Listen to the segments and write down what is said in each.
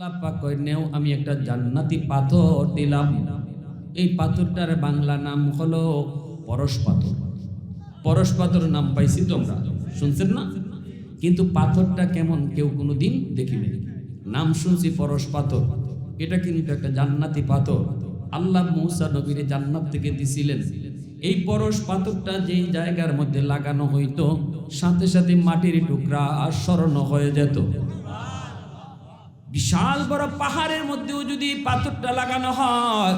আল্লাহ পাক কয় নেও আমি একটা জান্নাতি পাথর দিলাম। এই পাথরটার বাংলা নাম হলো পরশ পাথর। পরশ পাথর নাম পাইছি তোমরা, শুনছেন না? কিন্তু পাথরটা কেমন কেউ কোনোদিন দেখিনি। নাম শুনছি পরশ পাথর, এটা কিন্তু একটা জান্নাতি পাথর। আল্লাহ মূসা নবীর জান্নাত থেকে দিছিলেন। এই পরশ পাথরটা যেই জায়গার মধ্যে লাগানো হইতো, সাথে সাথে মাটির টুকরা স্মরণ হয়ে যেত। বিশাল বড় পাহাড়ের মধ্যেও যদি পাথরটা লাগানো হয়,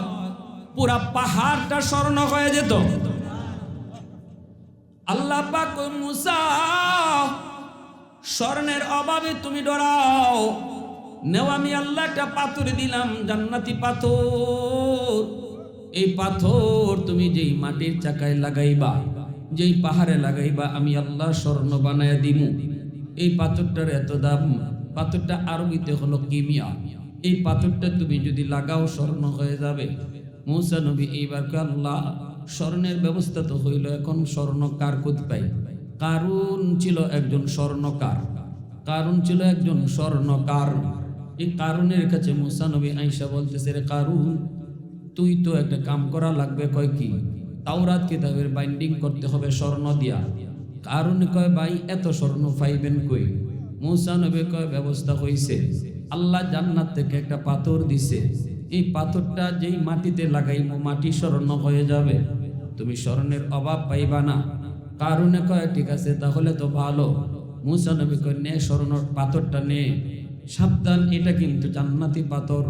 পুরা পাহাড়টা স্মরণ হয়ে যেত। আল্লাহ পাক মূসা, স্বর্ণের অভাবে তুমি ডরাও, নেও আমি আল্লাহ একটা পাথর দিলাম, জান্নাতি পাথর। এই পাথর তুমি যেই মাটির চাকায় লাগাইবা, যেই পাহাড়ে লাগাইবা, আমি আল্লাহ স্বর্ণ বানায়া দিমু। এই পাথরটার এত দাম। পাথরটা আরবিতে হলো কিমিয়া। এই পাথরটা তুমি যদি লাগাও স্বর্ণ হয়ে যাবে। মূসা নবী এইবার আল্লাহ স্বর্ণের ব্যবস্থা তো হইল, এখন স্বর্ণ কার কোথ পাই? কারুন ছিল একজন স্বর্ণকার। কারুন ছিল একজন স্বর্ণকার। এই কারুনের কাছে মূসা নবী আইসা বলতেছে, রে কারুন, তুই তো একটা কাম করা লাগবে। কয় কি? তাওরাত কিতাবের বাইন্ডিং করতে হবে স্বর্ণ দিয়া। কারুন কয় ভাই এত স্বর্ণ পাইবেন কই? মূসা নবী কয় ব্যবস্থা হইছে, আল্লাহ জান্নাত থেকে একটা পাথর দিছে। এই পাথরটা যেই মাটিতে লাগাইবো মাটি স্বর্ণ হয়ে যাবে, তুমি স্বর্ণের অভাব পাইবা না। কারুনে কয় ঠিক আছে, তাহলে তো ভালো। মূসা নবী কয় নে স্বর্ণ পাথরটা নে, সাবধান এটা কিন্তু জান্নাতি পাথর।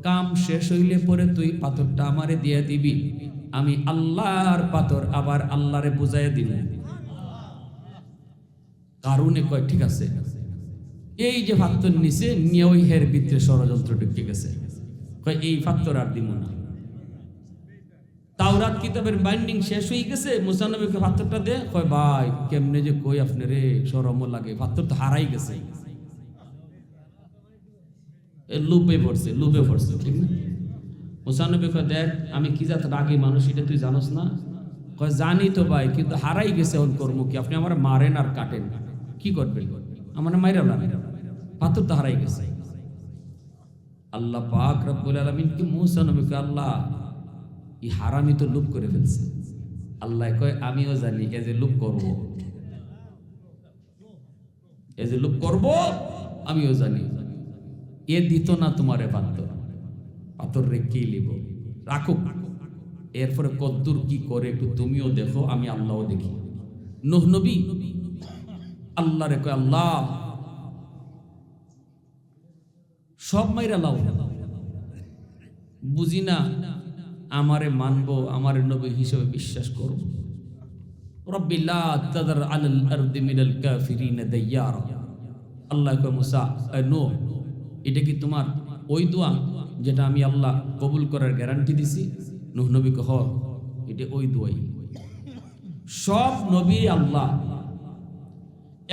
কাম শেষ হইলে পরে তুই পাথরটা আমারে দিয়ে দিবি, আমি আল্লাহর পাথর আবার আল্লাহরে বুঝাইয়া দিব। কারুনে কয় ঠিক আছে। এই যে পাথর নিচে নিয়ে ওই হের ভিতরে ষড়যন্ত্র ঢুকে গেছে, কয় এই পাথর আর দিব না। তাওরাত কিতাবের বাইন্ডিং শেষ হয়ে গেছে, মূসা নবীকে পাথরটা দে। কয় ভাই কেমনে যে কই আপনি রে, শরমও লাগে, পাথর তো হারাই গেছে। লুপে পড়ছে ঠিক না? মূসা নবী কয় দেখ আমি কি জাত রাগী মানুষ, এটা তুই জানোস না? কয় জানি তো ভাই, কিন্তু হারাই গেছে, ওর কর্ম কি? আপনি আমার মারেন আর কাটেন, কি করবেন? আমার মাইরা না, পাথর তো হারাই গেছে। আল্লাহ পাক রব্বুল আলামিন কি মূসা নবীকে, আল্লাহ এই হারামি তো লুপ করে ফেলছে। আল্লাহ কয় আমিও জানি এ যে লুপ করব, এ যে লুপ করব আমিও জানি। এ দিত না তোমারে পাথর রেখেই লিব, রাখো। এরপরে কদ্দুর কি করে একটু তুমিও দেখো, আমি আল্লাহও দেখি। নূহ নবী আল্লাহ রে কয় আল্লাহ সব মাইরা লাও, বুঝি না আমারে মানবো, আমারে নবী হিসেবে বিশ্বাস করবো। রব্বি লা তাযার আলাল আরদি মিনাল কাফিরিনা দাইয়ারা। আল্লাহ কয় মূসা নূহ, এটা কি তোমার ওই দোয়া যেটা আমি আল্লাহ কবুল করার গ্যারান্টি দিছি? নূহ নবী কয় হ, এটা ওই দোয়াই। সব নবী আল্লাহ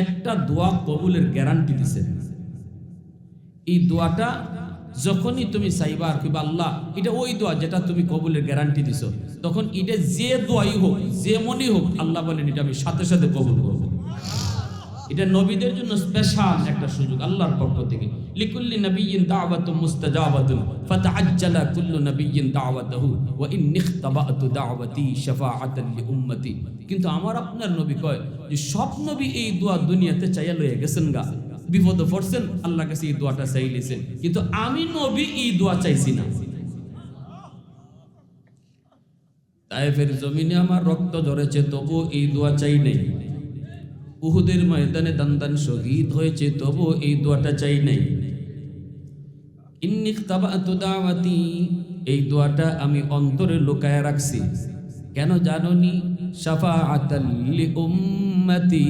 একটা দোয়া কবুলের গ্যারান্টি দিছে। এই দোয়াটা যখনই তুমি চাইবা আর কইবা আল্লাহ এটা ওই দোয়া যেটা তুমি কবুলের গ্যারান্টি দিছো, তখন এটা যে দোয়াই হোক, যে মনই হোক, আল্লাহ বলেন এটা আমি সাথে সাথে কবুল করব। এটা নবীদের জন্য স্পেশাল একটা সুযোগ আল্লাহর পক্ষ থেকে। লিকুল্লি নাবিয়্যিন দাওয়াতুন মুস্তাজাবাতুন ফাতাআজ্জালা কুল্লু নাবিয়্যিন দাওয়াতাহু ওয়া ইন্নী ইখতাবাতু দাওয়াতি শাফাআতান লিউম্মতি। কিন্তু আমার আপনার নবী কয় যে সব নবী এই দোয়া দুনিয়াতে চাইয়া লয়ে গেছেন গা, বিপদে পড়ছেন, আল্লাহর কাছে এই দোয়াটা চাইলেছেন, কিন্তু আমি নবী এই দোয়া চাইছি না। তায়েফের জমিনে আমার রক্ত ঝরেছে, তবু এই দোয়া চাই নাই। উহুদের ময়দানে দান শহীদ হয়েছে, তবু এই দোয়াটা চাই নাই। ইন্নী ইখতাবাতু দাওয়াতি, এই দোয়াটা আমি অন্তরে লুকায়া রাখছি। কেন জানোনি? শাফাআতাল লিউম্মতি,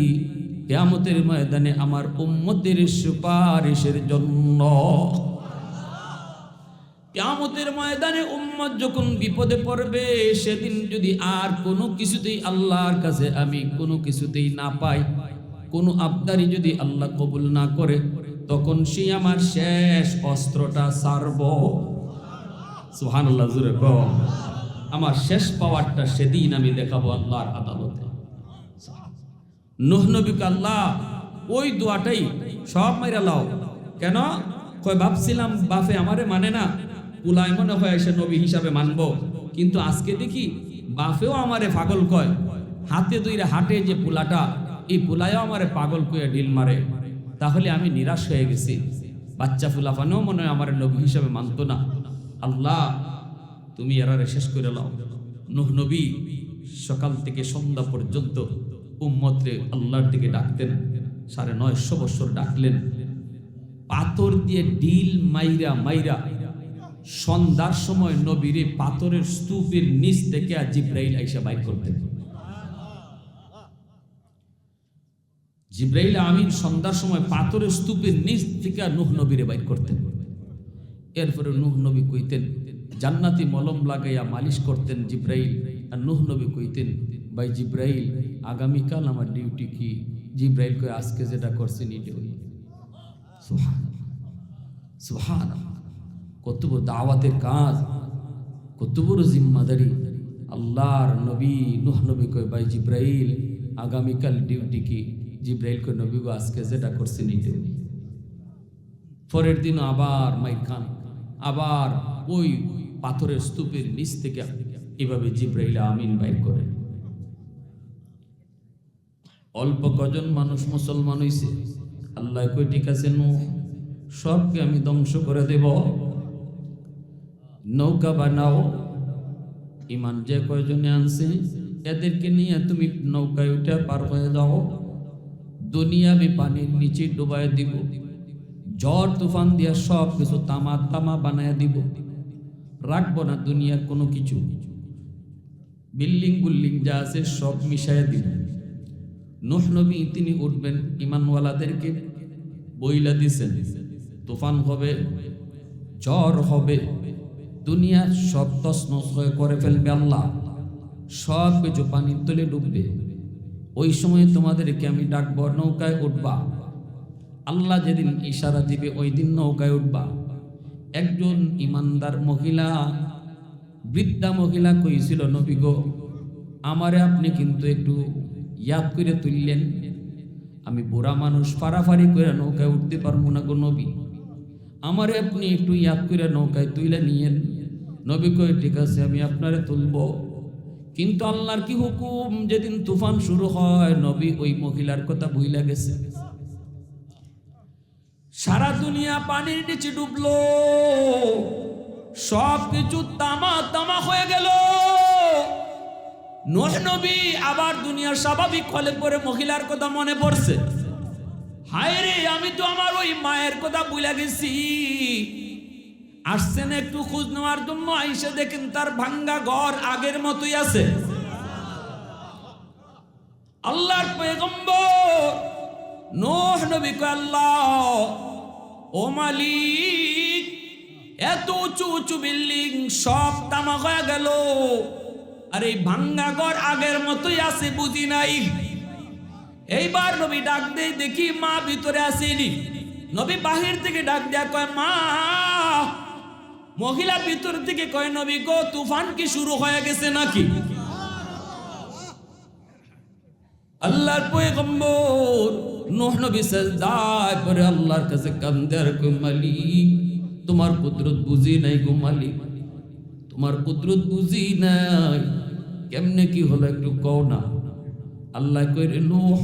কিয়ামতের ময়দানে আমার উম্মতের সুপারিশের জন্য। কিয়ামতের ময়দানে উম্মত যখন বিপদে পড়বে, সেদিন যদি আর কোনো কিছুতেই আল্লাহর কাছে আমি কোনো কিছুতেই না পাই, কোনো আবদারি যদি আল্লাহ কবুল না করে, তখন সে আমার শেষ অস্ত্রটা ছাড়ব। সুবহানাল্লাহ, জোরে কও। আমার শেষ পাওয়ারটা সেদিন আমি দেখাবো আল্লাহর আদালতে। নূহ নবীকে আল্লাহ ওই দোয়াটাই সব মাইরা লাও। কেন? কয় ভাবছিলাম বাপে আমারে মানে না, পুলাই মনে হয় এসে নবী হিসাবে মানবো, কিন্তু আজকে দেখি বাপেও আমারে পাগল কয়। হাতে দুইরে হাটে যে পুলাটা, এই পুলায়ও আমারে পাগল কয়ে ঢিল মারে। তাহলে আমি নিরাশ হয়ে গেছি, বাচ্চা ফুলাফানেও মনে হয় আমার নবী হিসাবে মানতো না। আল্লাহ তুমি এরারে শেষ করে লাও। নূহ নবী সকাল থেকে সন্ধ্যা পর্যন্ত উম্মতরে আল্লাহর দিকে ডাকতেন। 950 বছর ডাকলেন, পাথর দিয়ে ঢিল মাইরা মাইরা সন্ধ্যার সময় নবীরে পাথরের স্তূপের নিচ থেকে জিব্রাইল আইসা বাইর করতেন। জিব্রাইল আমিন সন্ধ্যার সময় পাথরের স্তূপের নিচ থেকে নূহ নবীরে বাইর করতেন। এরপরে নূহ নবী কইতেন, জান্নাতি মলম লাগাইয়া মালিশ করতেন জিব্রাইল। আর নূহ নবী কইতেন, ভাই জিব্রাইল আগামীকাল আমার ডিউটি কি? জিব্রাইল কই, আজকে যেটা করছেন এটাই। সুবহানাল্লাহ, সুবহানাল্লাহ। কত বড় দাওয়াতের কাজ, কত বড় জিম্মাদারি। আল্লাহর নবী নূহ নবী কই, ভাই জিব্রাইল আগামীকাল ডিউটি কি? জিব্রাইল কই, নবী গো আজকে যেটা করছেন এটাই। পরের দিন আবার মাইর খান, আবার ওই পাথরের স্তূপের নিচ থেকে এভাবে জিব্রাইল আমিন বাইর করে। অল্প কজন মানুষ মুসলমান হইছে। আল্লাহ কই, ঠিক আছে নূহ, সবকে আমি ধ্বংস করে দেব, নৌকা বানাও। ইমান যে কয়জনে আনছে এদেরকে নিয়ে তুমি নৌকায় উঠে পার হয়ে যাও। দুনিয়া আমি পানির নিচে ডুবাই দিব, ঝড় তুফান দিয়া সব কিছু তামা তামা বানায় দিব, রাখবো না দুনিয়ার কোনো কিছু, বিল্ডিং বুল্ডিং যা আছে সব মিশাইয়া দিব। নূহ নবী তিনি উঠবেন, ইমানওয়ালাদেরকে বইলা দিছেন তুফান হবে, ঝড় হবে, দুনিয়া সব তছনছ হয়ে করে ফেলবে আল্লাহ, সব কিছু পানির তলে ডুববে। ওই সময় তোমাদেরকে আমি ডাকবো, নৌকায় উঠবা। আল্লাহ যেদিন ইশারা দিবে ওই দিন নৌকায় উঠবা। একজন ইমানদার মহিলা, বৃদ্ধা মহিলা কইছিল, নবী গো আমারে আপনি কিন্তু একটু ইয়াদ করে তুললেন, আমি বুড়া মানুষ, ফাড়াফাড়ি করে নৌকায় উঠতে পারবো না গো নবী, আমারে আপনি একটু ইয়াদ করে নৌকায় তুইলে নিয়েন। নবী কই, ঠিক আছে আমি আপনারে তুলবো। কিন্তু আল্লাহর কি হুকুম, যেদিন তুফান শুরু হয় নবী ওই মহিলার কথা ভুইলা গেছে। সারা দুনিয়া পানির নিচে ডুবলো, সব কিছু তামা তামা হয়ে গেল। নূহ নবী আবার দুনিয়ার স্বাভাবিক হলে পরে মহিলার কথা মনে পড়ছে, হায় রে আমি তো আমার ওই মায়ের কথা ভুলে গেছি। আসছেন একটু খোঁজ নেওয়ার জন্য, আইসা দেখেন তার ভাঙ্গা ঘর আগের মতোই আছে। আল্লাহর পয়গম্বর নূহ নবী কয়, আল্লাহ ও মালিক, এত উঁচু উঁচু বিল্ডিং সব তামা হয়ে গেল, আর এই ভাঙ্গা ঘর আগের মতোই আছে, বুঝি নাই। এইবার নবী ডাক দেয়, দেখি মা ভিতরে আসেনি। নবী বাহির থেকে ডাক দেয়া কয়, মা। মহিলা ভিতর থেকে কয়, নবী গো তুফান কি শুরু হয়ে গেছে নাকি? আল্লাহর পয়গম্বর নূহ নবী সিজদায় পড়ে আল্লাহর কাছে কান্দে আর কয়, মালিক তোমার কুদরত বুঝি নাই গো মালিক, তোমার কুদরত বুঝি নাই, কেমনে কি হলো একটু কও না। আল্লাহ কই, রে নূহ,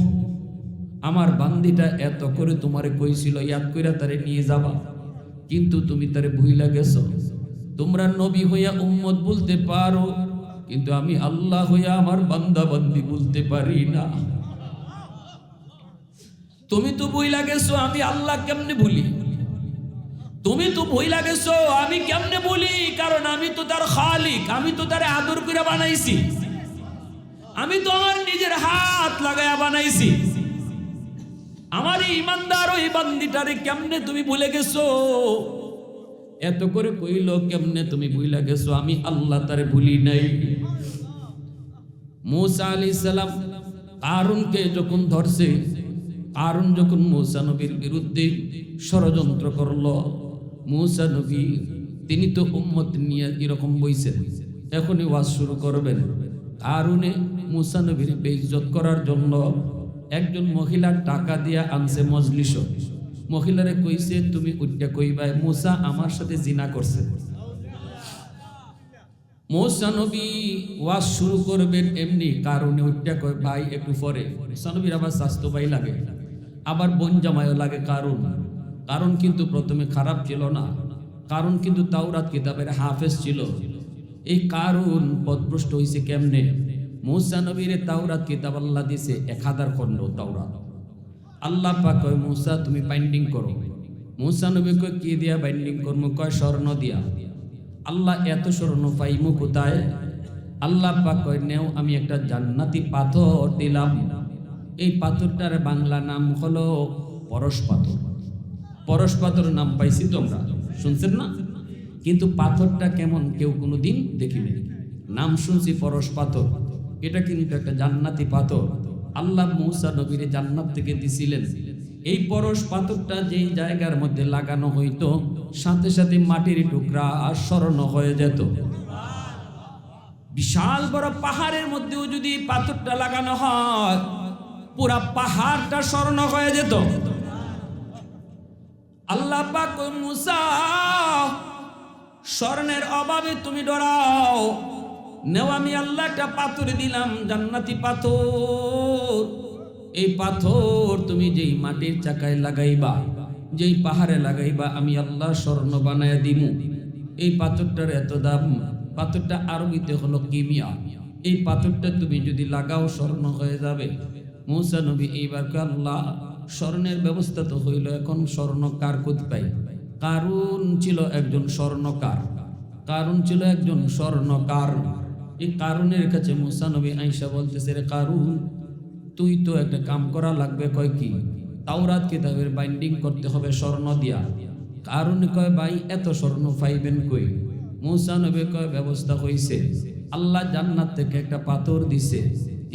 আমার বান্দিটা এত করে তোমারে কইছিল ইয়াদ কইরা তারে নিয়ে যাবা, কিন্তু তুমি তারে ভুইলা গেছো। তোমরা নবী হইয়া উম্মত বলতে পারো, কিন্তু আমি আল্লাহ হইয়া আমার বান্দা বান্দি বলতে পারি না। তুমি তো ভুইলা গেছো, আমি আল্লাহ কেমনে ভুলি? তুমি তো ভুইলা গেছো, আমি কেমনে বলি? কারণ আমি তো তার খালিক, আমি তো তারে আদর করে বানাইছি, আমি তো আমার নিজের হাত লাগায়া বানাইছি। আমার ইমানদার ওই বান্দিটারে কেমনে তুমি ভুলে গেছো? এত করে কইল, কেমনে তুমি ভুইলা গেছো? আমি আল্লাহ তারে ভুলি নাই। মূসা আলাইহিস সালাম কারুনকে যখন ধরছে, কারুন যখন মূসা নবীর বিরুদ্ধে ষড়যন্ত্র করলো, মূসা নবী তিনি তো উম্মত নিয়ে এরকম বইছেন, এখনই ওয়াজ শুরু করবেন। কারুনে মূসা নবীর বেইজ্জত করার জন্য একজন মহিলা টাকা দিয়া আনছে মজলিস, মহিলারে কইছে তুমি উঠটা কইবা মুসা আমার সাথে জিনা করছে। মুসা নবী ওয়াজ শুরু করবেন, এমনি কারণে উঠটা কয় ভাই একটু পরে। মুসা নবীর আবার স্বাস্থ্য ভাই লাগে, আবার বোন জামাইও লাগে। কারণ কিন্তু প্রথমে খারাপ ছিল না, কারণ কিন্তু তাওরাত কিতাবের হাফেজ ছিল। এই কারণ পথভ্রষ্ট হইছে কেমনে? মুসা নবীর তাওরাত কিতাব আল্লাহ দিছে 1000 খণ্ড তাওরাত। আল্লাহ পাক কয় মুসা তুমি বাইন্ডিং করো। মুসা নবী কয় কি দিয়া বাইন্ডিং করবো? কয় স্বর্ণ দিয়া। আল্লাহ এত স্বর্ণ পাইমু কোথায়? আল্লাহ পাক কয় নেও আমি একটা জান্নাতি পাথর দিলাম, এই পাথরটার বাংলা নাম হলো পরশ পাথর। পরশ পাথর নাম পাইছি তোমরা, শুনছেন না? কিন্তু পাথরটা কেমন কেউ কোনোদিন দেখিনি, নাম শুনছি পরশ পাথর। এটা কিন্তু একটা জান্নাতি পাথর। আল্লাহ মুসা নবীর জান্নাত থেকে দিছিলেন। এই পরশ পাথরটা যেই জায়গার মধ্যে লাগানো হইতো, সাথে সাথে মাটির টুকরা আর স্বর্ণ হয়ে যেত। বিশাল বড় পাহাড়ের মধ্যেও যদি পাথরটা লাগানো হয়, পুরা পাহাড়টা স্বর্ণ হয়ে যেত। আল্লাহ পাক মুসা স্বর্ণের অভাবে তুমি ডরাও, নেও আমি আল্লাহ একটা পাথর দিলাম, জান্নাতি পাথর। এই পাথর তুমি যেই মাটির চাকায় লাগাইবা, যেই পাহাড়ে লাগাইবা, আমি আল্লাহ স্বর্ণ বানায় দিমু। এই পাথরটার এত দাম। পাথরটা আরবিতে হলো কিমিয়া। এই পাথরটা তুমি যদি লাগাও স্বর্ণ হয়ে যাবে। মুসা নবী এইবার আল্লাহ স্বর্ণের ব্যবস্থা তো হইল, এখন স্বর্ণ কার কোথায় পাই? কারুন ছিল একজন স্বর্ণকার, কারুন ছিল একজন স্বর্ণকার। এই কারুনের কাছে মুসা নবী আইসা বলতেছে, রে কারুন তুই তো একটা কাম করা লাগবে। কয় কি? তাওরাত কিতাবের বাইন্ডিং করতে হবে স্বর্ণ দিয়া। কারুন কয় ভাই এত স্বর্ণ পাইবেন কই? মুসা নবী কয় ব্যবস্থা হইছে, আল্লাহ জান্নাত থেকে একটা পাথর দিছে,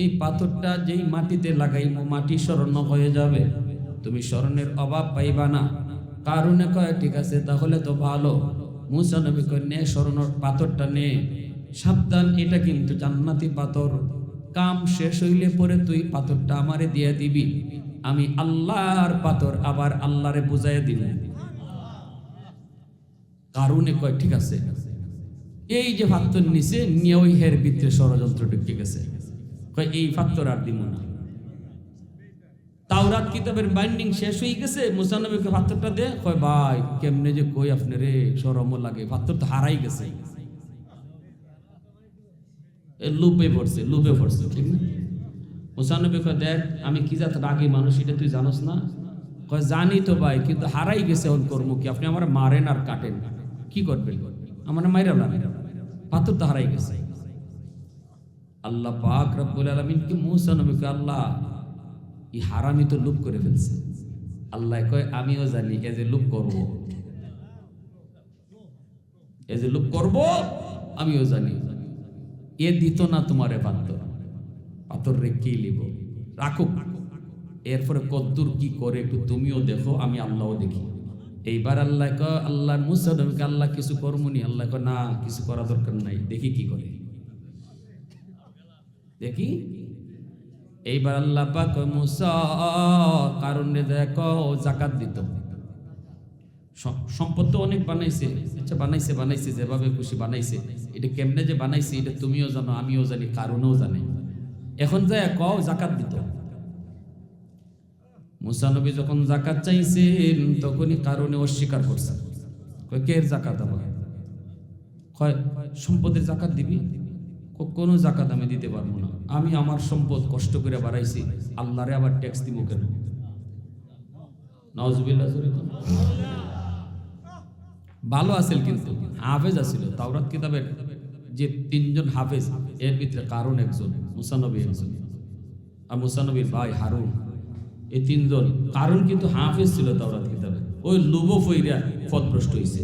এই পাথরটা যেই মাটিতে লাগাইবো মাটি স্বর্ণ হয়ে যাবে, তুমি স্বর্ণের অভাব পাইবা না। কারুনে কয় ঠিক আছে তাহলে তো ভালো। মুসা নবী কয় নে স্বর্ণ পাথরটা নে, সাবধান এটা কিন্তু জান্নাতি পাথর। কাম শেষ হইলে পরে তুই পাথরটা আমারে দিয়ে দিবি, আমি আল্লাহর পাথর আবার আল্লাহরে বুঝাইয়া দিব। কারুনে কয় ঠিক আছে। এই যে পাথর নিচে নিয়ে ওই হের ভিতরে ষড়যন্ত্র ঢুকে গেছে, কয় এই পাথর আর দিব না। তাওরাত কিতাবের বাইন্ডিং শেষ হয়ে গেছে, মুসা নবীকে পাথরটা দে। কয় ভাই কেমনে যে কই আপনি রে, শরম লাগে, পাথর তো হারাই গেছে। লুপে পড়ছে ঠিক না? মুসা নবী কয় দেখ আমি কি জাত রাগী মানুষ, এটা তুই জানোস না? কয় জানি তো ভাই, কিন্তু হারাই গেছে, ওর কর্ম কি? আপনি আমার মারেন আর কাটেন, কি করবেন? আমার মাইরা না, পাথর তো হারাই গেছে। আল্লাহ পাক রব্বুল আলামিন কি মুসা নবীকে আল্লাহ এই হারামি তো লুপ করে ফেলছে। আল্লাহ কয় আমিও জানি এ যে লুপ করব, আমিও জানি। এ দিত না তোমারে পাথর রেখেই লিব, রাখো। এরপরে কদ্দুর কি করে একটু তুমিও দেখো, আমি আল্লাহও দেখি। এইবার আল্লাহ কয় আল্লাহ মুসা নবীকে আল্লাহ কিছু করমুনি। আল্লাহ কয় না কিছু করা দরকার নাই, দেখি কি করে, দেখি। এইবার আল্লাহ পাক মুসা কারণে দেখো জাকাত দিত। সম্পদ তো অনেক বানাইছে, আচ্ছা বানাইছে যেভাবে খুশি বানাইছে। এটা কেমনে যে বানাইছে এটা তুমিও জানো, আমিও জানি, কারণেও জানে। এখন যায় কও জাকাত দিত। মুসা নবী যখন জাকাত চাইছেন তখনই কারণে অস্বীকার করছে। কয় কে জাকাত? আমার কয় সম্পদের জাকাত দিবি? কোনো জাকাত আমি দিতে পারবো না, আমি আমার সম্পদ কষ্ট করে বাড়াইছি, আল্লাহরে আবার ট্যাক্স দিব কেন? নাউজুবিল্লাহ। ভালো আছিল কিন্তু হাফেজ আছিল। তাওরাত কিতাবের যে 3 জন হাফেজ, এর ভিতরে কারণ একজন, মুসা নবী একজন, আর মুসা নবীর ভাই হারুন, এই 3 জন। কারণ কিন্তু হাফেজ ছিল তাওরাত কিতাবে। ওই লোভ ফইরা পথভ্রষ্ট হইছে।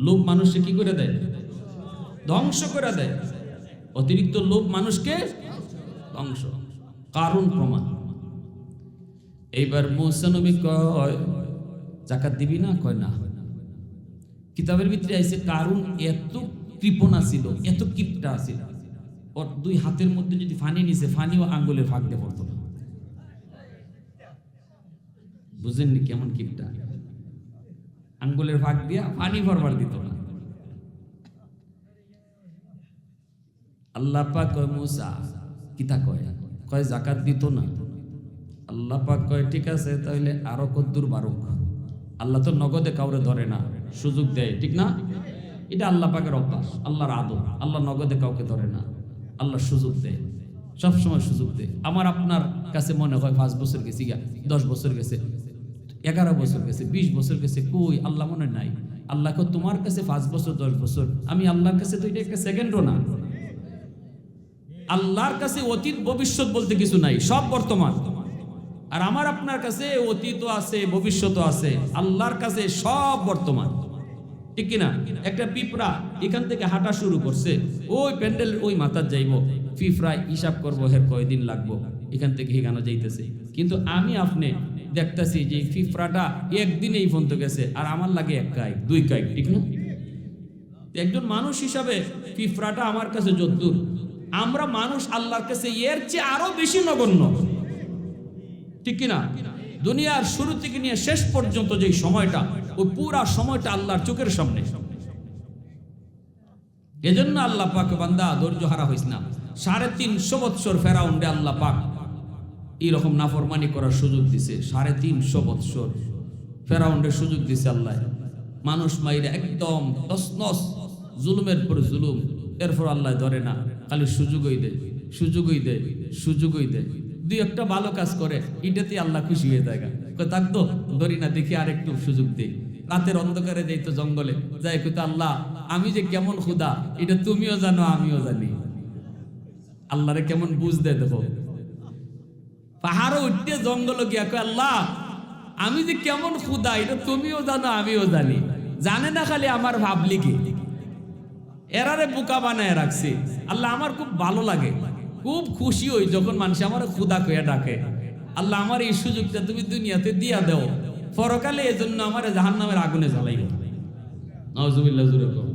লোভ মানুষকে কি করে দেয়? ধ্বংস করে দেয়। অতিরিক্ত লোভ মানুষকে ধ্বংস। কারণ প্রমাণ। এইবার মুসা নবী কয় জাকাত দিবি না? কয় না। কিতাবের ভিতরে আইছে কারণ এত কৃপণা ছিল, এত কিপটা ছিল, ওর 2 হাতের মধ্যে যদি ফানি নিছে, ফানিও আঙ্গুলের ফাঁক দিয়ে পড়তো না। বুঝেননি কেমন কিপটা? আঙ্গুলের ফাঁক দিয়া পানি ফরবার দিত না। আল্লাহ পাক কয় মুসা কিতা কয়? কয় যাকাত দিত না। আল্লাহ পাক কয় ঠিক আছে তাহলে আরো কদ্দুর বারুক। আল্লাহ তো নগদে কাউরে ধরে না, সুযোগ দেয়, ঠিক না? এটা আল্লাহ পাকের অভ্যাস, আল্লাহর আদর। আল্লাহ নগদে কাউকে ধরে না, আল্লাহ সুযোগ দেয়, সবসময় সুযোগ দেয়। আমার আপনার কাছে মনে হয় 5 বছর গেছি, 10 বছর গেছে, 11 বছর গেছে, 20 বছর গেছে, কই আল্লাহ মনে নাই? আল্লাহকে তোমার কাছে 5 বছর 10 বছর, আমি আল্লাহর কাছে তো এটা একটা সেকেন্ডও না। আল্লাহর কাছে অতীত ভবিষ্যৎ বলতে কিছু নাই, সব বর্তমান। আর আমার আপনার কাছে অতীতও আছে, ভবিষ্যৎও আছে, আল্লাহর কাছে সব বর্তমান, ঠিক কিনা? একটা পিঁপড়া এখান থেকে হাঁটা শুরু করছে, ওই প্যান্ডেল ওই মাথার যাইব, পিঁপড়া হিসাব করবো হের কয়দিন লাগবো এখান থেকে এখানে যাইতেছে। কিন্তু আমি আপনি দেখতেছি যে পিঁপড়াটা একদিনেই পর্যন্ত গেছে, আর আমার লাগে 1 কাইক 2 কাইক, ঠিক না? একজন মানুষ হিসাবে পিঁপড়াটা আমার কাছে যদ্দূর, আমরা মানুষ আল্লাহর কাছে এর চেয়ে আরো বেশি নগণ্য, ঠিক কিনা? দুনিয়ার শুরু থেকে নিয়ে শেষ পর্যন্ত যে সময়টা, ওই পুরা সময়টা আল্লাহর চোখের সামনে। এজন্য আল্লাহ পাক বান্দা ধৈর্য হারা হইস না। 350 বৎসর ফেরাউনরে আল্লাহ পাক এইরকম নাফরমানি করার সুযোগ দিছে। 350 বৎসর ফেরাউনরে সুযোগ দিছে আল্লাহ, মানুষ মাইরে একদম তসনস, জুলুমের পর জুলুম। এরপর আল্লাহ ধরে না, খালি সুযোগই দেয়, সুযোগই দেয়, সুযোগই দেয়। 2-1টা ভালো কাজ করে, এটাতে আল্লাহ খুশি হয়ে যায়। থাকতো ধরি না, দেখি আর একটু সুযোগ দেই। রাতের অন্ধকারে যাই তো জঙ্গলে যাই, কিন্তু আল্লাহ আমি যে কেমন ক্ষুধা এটা তুমিও জানো আমিও জানি। আল্লাহরে কেমন বুঝ দেয় দেখো। পাহাড়ে উঠতে জঙ্গলে গিয়া কয় আল্লাহ আমি যে কেমন ক্ষুধা এটা তুমিও জানো আমিও জানি। জানে না খালি আমার ভাবলি কি, এরারে বোকা বানায় রাখছি। আল্লাহ আমার খুব ভালো লাগে, খুব খুশি হই যখন মানুষ আমার ক্ষুধা কইয়া ডাকে। আল্লাহ আমার এই সুযোগটা তুমি দুনিয়াতে দিয়া দাও, পরকালে এজন্য আমার জাহান্নামের আগুনে জ্বালাইও। নাউজুবিল্লাহ জুরে কও।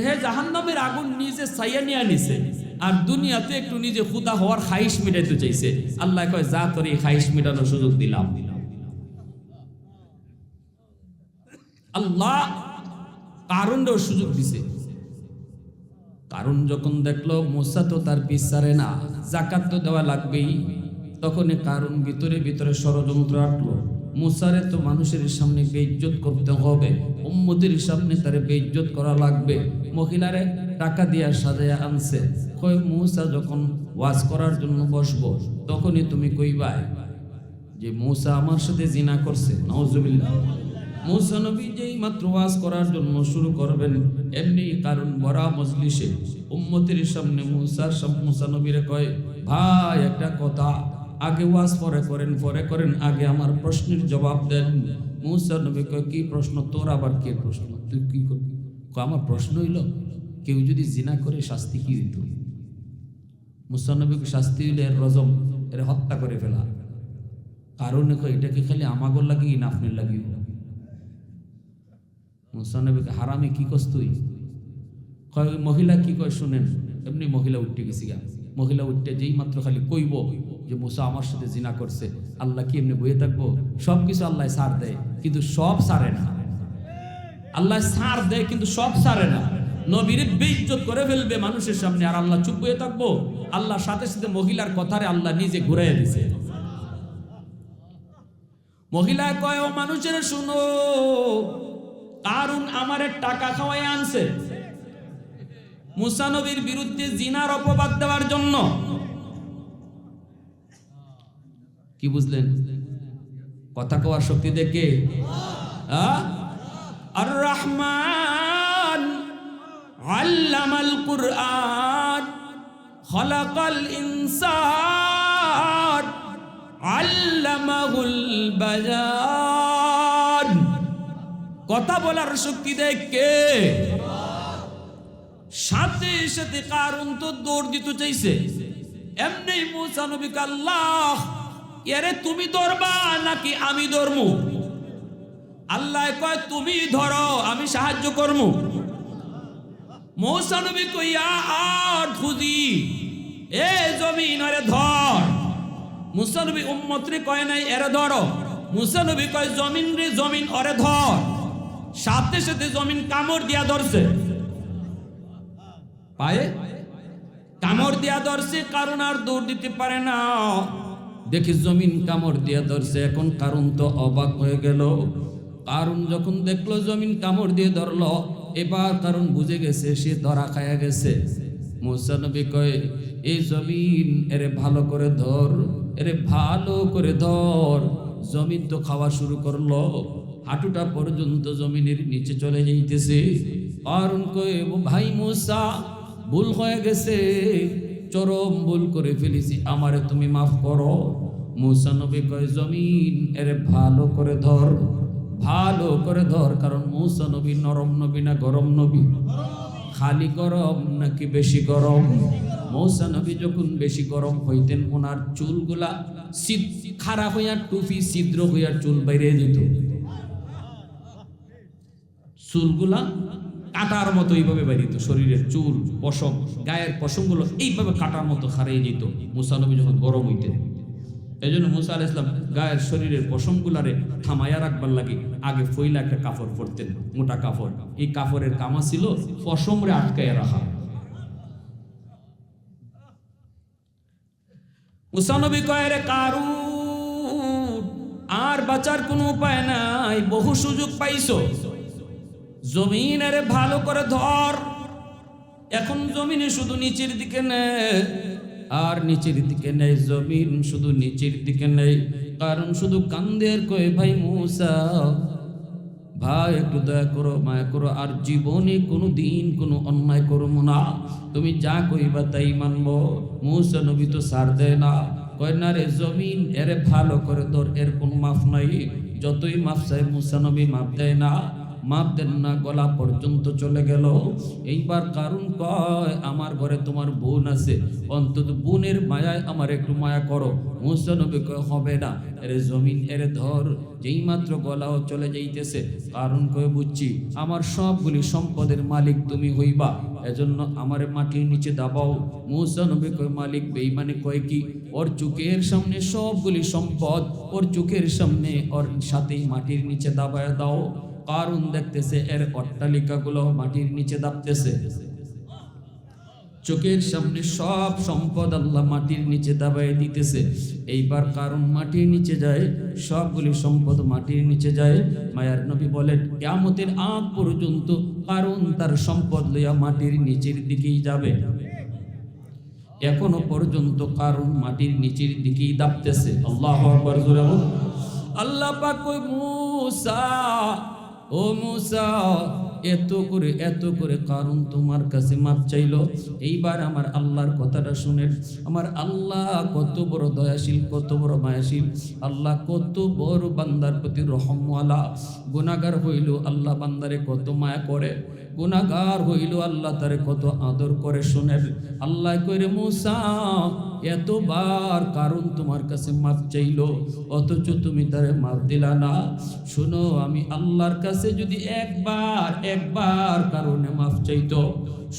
হে জাহান্নামের আগুন নিজে ছাইয়া নিয়ে নিছে, আর দুনিয়াতে একটু নিজে ক্ষুধা হওয়ার খাইশ মিটাইতে চাইছে। আল্লাহ কয় যা তোর এই খাইশ মিটানোর সুযোগ দিলাম। আল্লাহ কারুনও সুযোগ দিছে। কারণ যখন দেখলো মুসা তো তার পিছারে না, যাকাত তো দেওয়া লাগবেই, তখনই কারণ ভিতরে ভিতরে ষড়যন্ত্র আটলো। মুসারে তো মানুষের সামনে বেইজ্জত করতে হবে, উম্মতের সামনে তারে বেইজ্জত করা লাগবে। মহিলারে টাকা দিয়া সাজায়া আনছে, কয় মুসা যখন ওয়াজ করার জন্য বসবো তখনই তুমি কইবা যে মুসা আমার সাথে জিনা করছে। নাউজুবিল্লাহ। মুসা নবী যেই মাত্র ওয়াজ করার জন্য শুরু করবেন, এমনি কারণ বড় মজলিসে উম্মতের সামনে মুসা নবীরে কয় ভাই একটা কথা, আগে ওয়াজ পরে করেন, আগে আমার প্রশ্নের জবাব দেন। মুসা নবী কয় কি প্রশ্ন? তোর আবার কে প্রশ্ন? তুই কি করবি? আমার প্রশ্ন হইল কেউ যদি জিনা করে শাস্তি কি দিত? মুসা নবীকে শাস্তি হইলে এর রজম, এর হত্যা করে ফেলা। কারণ এটা কি খালি আমাগর লাগি না আপনার লাগি? মুসা নবীকে হারামে কি কস তুই? কয় মহিলা কি কয় শুনেন। এমনি মহিলা উঠতে গেছি গা, মহিলা উঠতে যেই মাত্র খালি কইব যে মুসা আমার সাথে জিনা করছে, আল্লাহ কি এমনি বইয়ে থাকবো? সবকিছু আল্লাহ ছাড় দেয়, কিন্তু সব ছাড়ে না। আল্লাহ ছাড় দেয় কিন্তু সব ছাড়ে না। নবীরে বেইজ্জত করে ফেলবে মানুষের সামনে, আর আল্লাহ চুপ হয়ে থাকবো? আল্লাহর সাথে সাথে মহিলার কথারে আল্লাহ নিজে ঘুরাইয়া দিছে। মহিলা কয় ও মানুষের শুনো, কারণ আমারে টাকা খাওয়াই আনছে মুসা নবীর বিরুদ্ধে জিনার অপবাদ দেওয়ার জন্য। কি বুঝলেন? কথা কওয়ার শক্তি দেখে আর রহমান আল্লামাল কুরআন খলাকাল ইনসান আল্লামাহুল বায়ান। কথা বলার শক্তি দেখে সাথে সাথে কারণ তো দৌড় দিতে চাইছে। এমনি মুসা নবীকে আল্লাহ এরে তুমি ধরবা নাকি আমি ধরমু? আল্লাহ কয় তুমি ধরো, আমি সাহায্য করমু। মুসা নবী কইয়া আর খুদি এ জমিন আরে ধর। মুসা নবী উম্মতরে কয় নাই এরে ধরো, মুসা নবী কয় জমিন রে জমিন ওরে ধর। সাথে সাথে জমিন কামড় দিয়া ধরছে, পায়ে কামড় দিয়া ধরছে। কারণ আর দৌড় দিতে পারে না, দেখি জমিন কামড় দিয়া ধরছে। এখন কারণ তো অবাক হয়ে গেল। কারণ যখন দেখলো জমিন কামড় দিয়ে ধরলো, এবার কারণ বুঝে গেছে সে ধরা খায়া গেছে। মুসা নবী কয় এই জমিন এরে ভালো করে ধর, এরে ভালো করে ধর। জমিন তো খাওয়া শুরু করলো, হাঁটুটা পর্যন্ত জমিনের নিচে চলে যাইতেছে। কারণ কয় ভাই মুসা ভুল হয়ে গেছে, চরম ভুল করে ফেলেছি, আমারে তুমি মাফ করো। মুসা নবী কয় জমিন এরে ভালো করে ধর, ভালো করে ধর। কারণ মুসা নবী নরম নবী না গরম নবী? খালি গরম নাকি বেশি গরম? মুসা নবী যখন বেশি গরম হইতেন ওনার চুলগুলা খাড়া হইয়া টুপি ছিদ্র হইয়া চুল বাইরে যেত। চুলগুলা কাটার মতো এইভাবে বাইরিত, শরীরের চুল পশম গায়ের পশমগুলো এইভাবে কাটার মতো খাড়াই যেত মুসা নবী যখন গরম হইতেন। এই জন্য মুসা আলাইহিস সালাম গায়ের শরীরের পশমগুলারে থামাইয়া রাখবার লাগে আগে ফইলা একটা কাপড় পরতেন, মোটা কাপড়। এই কাপড়ের কামা ছিল পশমরে আটকাইয়া রাখা। মুসা নবী কয় রে কারুন আর বাঁচার কোনো উপায় নাই, বহু সুযোগ পাইছো, জমিনের ভালো করে ধর। এখন জমিনে শুধু নিচের দিকে নেই আর নিচের দিকে নেই, জমিন শুধু নিচের দিকে নেই। কারণ শুধু কান্দের কয় ভাই মুসা ভাই একটু দয়া করো, মায়া করো, আর জীবনে কোনো দিন কোনো অন্যায় করবো না, তুমি যা কইবা তাই মানবো। মুসা নবী তো ছাড় দেয় না, কয় না রে জমিন এরে ভালো করে ধর, এর কোনো মাফ নাই। যতই মাফ চাই মুসা নবী মাফ দেয় না, মাপ দেন না, গলা পর্যন্ত চলে গেল। এইবার কারণ কয় আমার ঘরে তোমার বোন আছে, অন্তত বোনের মায়ায় আমার একটু মায়া করো। মুসা নবী কয় হবে না, এরে জমিন এরে ধর। যেই মাত্র গলাও চলে যাইতেছে, কারণ কয় বুঝছি আমার সবগুলি সম্পদের মালিক তুমি হইবা, এজন্য আমারে মাটির নিচে দাবাও। মুসা নবী কয় মালিক বেঈমানে কয় কি, ওর চোখের সামনে সবগুলি সম্পদ, ওর চোখের সামনে ওর সাথেই মাটির নিচে দাবায় দাও। কারণ দেখতেছে এর অট্টালিকাগুলো মাটির নিচে দাবতেছে, চোখের সামনে সব সম্পদ আল্লাহ মাটির নিচে দাবায় দিতেছে। এইবার কারণ মাটির নিচে যায়, সবগুলি সম্পদ মাটির নিচে যায়। মায়ার নবী বলেন কিয়ামতের আগ পর্যন্ত কারণ তার সম্পদ লইয়া মাটির নিচের দিকেই যাবে। এখনো পর্যন্ত কারণ মাটির নিচের দিকেই দাবতেছে। আল্লাহু আকবার জোরে বল। আল্লাহ পাক কই মুসা ও মুসা এত করে কারণ তোমার কাছে মাপ চাইলো। এইবার আমার আল্লাহর কথাটা শুনেন, আমার আল্লাহ কত বড় দয়াশীল, কত বড় মায়াশীল, আল্লাহ কত বড় বান্দার প্রতি রহমওয়ালা। গুনাহগার হইল আল্লাহ বান্দারে কত মায়া করে, গুনাহগার হইল আল্লাহ তারে কত আদর করে। শুনেন আল্লাহ কইরে মুসা এতবার কারণ তোমার কাছে মাপ চাইলো, অথচ তুমি তারে মাপ দিলা না। শোনো আমি আল্লাহর কাছে যদি একবার কারণে মাপ চাইতো,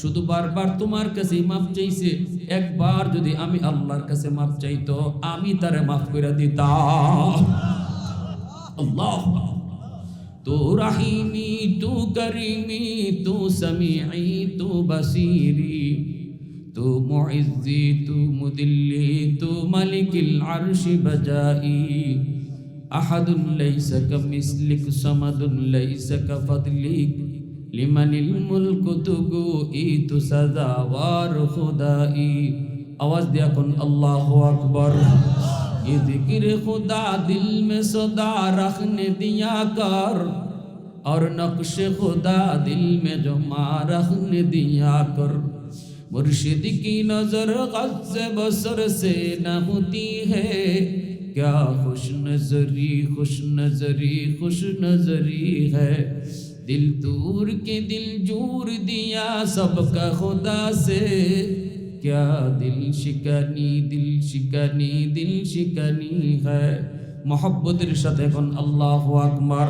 শুধু বারবার তোমার কাছে মাপ চাইছে, একবার যদি আমি আল্লাহর কাছে মাপ চাইতো আমি তারে মাফ করে দিতাম। আল্লাহ তু রাহিমি তু করিমি তু সামিঈ তু বাসিরি তু মুইজ্জি তু মুদিল্লি তু মালিকিল আরশি বাজাই আহাদুন লাইসা কামিসলিক সামাদুন লাইসা কাফাদলিক লিমানিল মুলকু তুগু ইতু সাদাওয়ার খুদাই। আওয়াজ দিয়া কোন আল্লাহু আকবার। ये जिक्र खुदा दिल में सदा रखने दिया कर, और नक्श खुदा दिल में जो मां रखने दिया कर। मुर्शिद की नजर गज से बसर से न होती है, क्या खुश नजरी खुश नजरी खुश नजरी है। दिल दूर के दिल जोर दिया सबका खुदा से, क्या दिल शिकनी दिल शिकनी दिल शिकनी है। मोहब्बतेर साथे कोन अल्लाहु আকবার।